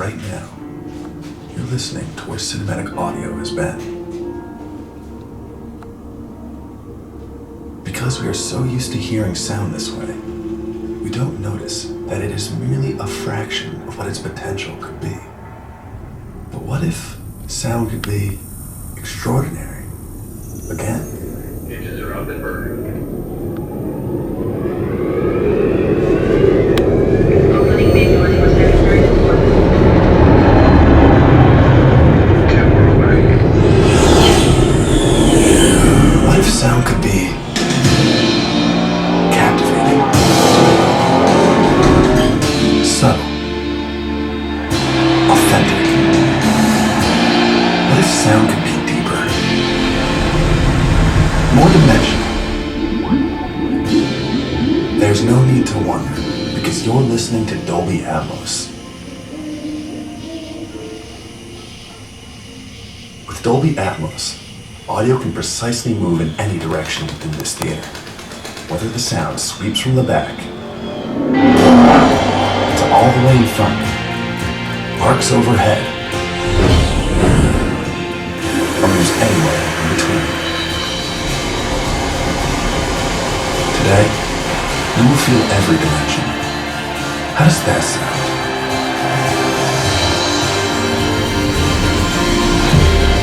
right now, you're listening to where cinematic audio has been. Because we are so used to hearing sound this way, we don't notice that it is merely a fraction of what its potential could be. But what if sound could be extraordinary? Again? Engines are up and burning. Opening main doors for sanitary deployment. Camera away. What if sound could be captivating, subtle, authentic? What if sound could be deeper, more dimensional? There's no need to wonder, because you're listening to Dolby Atmos. With Dolby Atmos, audio can precisely move in any direction within this theater, whether the sound sweeps from the back to all the way in front, arcs overhead, or moves anywhere in between. Today, you will feel every dimension. How does that sound?